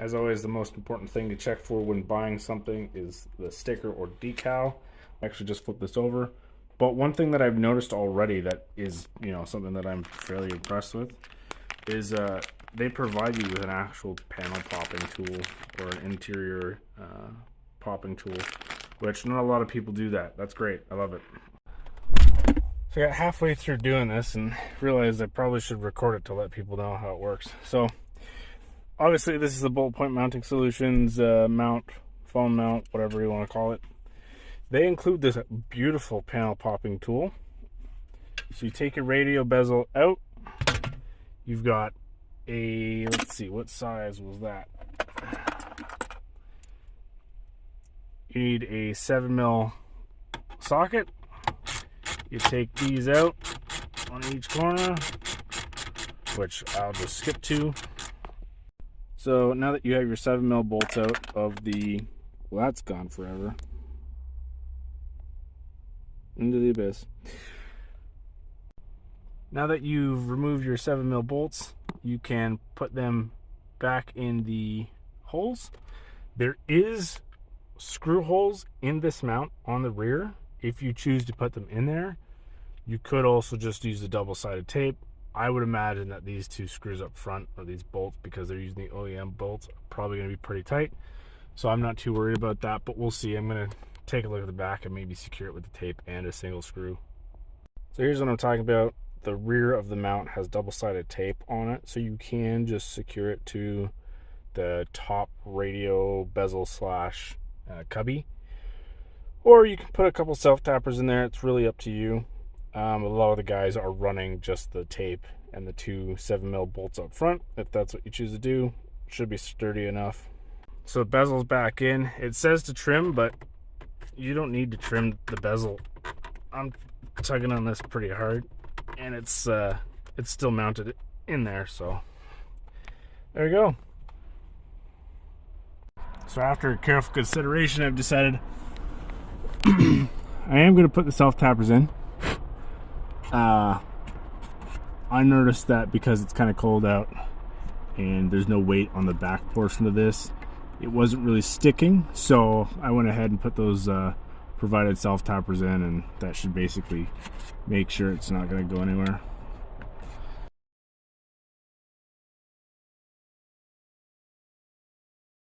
As always, the most important thing to check for when buying something is the sticker or decal. Actually, just flip this over. But one thing that I've noticed already that is, something that I'm fairly impressed with is they provide you with an actual panel popping tool or an interior popping tool, which not a lot of people do that. That's great. I love it. So I got halfway through doing this and realized I probably should record it to let people know how it works. So obviously this is the BulletPoint mounting solutions phone mount, whatever you want to call it. They include this beautiful panel popping tool. So you take your radio bezel out. You've got a, let's see, what size was that? You need a 7mm socket. You take these out on each corner, which I'll just skip to. So now that you have your 7mm bolts out of the, well, that's gone forever. Into the abyss. Now that you've removed your 7mm bolts, you can put them back in the holes. There is screw holes in this mount on the rear. If you choose to put them in there, you could also just use the double-sided tape. I would imagine that these two screws up front, or these bolts, because they're using the OEM bolts, are probably going to be pretty tight. So I'm not too worried about that, but we'll see. I'm going to take a look at the back and maybe secure it with the tape and a single screw. So here's what I'm talking about. The rear of the mount has double-sided tape on it, so you can just secure it to the top radio bezel slash cubby. Or you can put a couple self-tappers in there. It's really up to you. A lot of the guys are running just the tape and the two 7mm bolts up front. If that's what you choose to do, it should be sturdy enough. So the bezel's back in. It says to trim, but you don't need to trim the bezel. I'm tugging on this pretty hard, and it's still mounted in there, so there you go. So after careful consideration, I've decided I am going to put the self-tappers in. I noticed that because it's kind of cold out and there's no weight on the back portion of this, it wasn't really sticking, so I went ahead and put those provided self-tappers in, and that should basically make sure it's not going to go anywhere.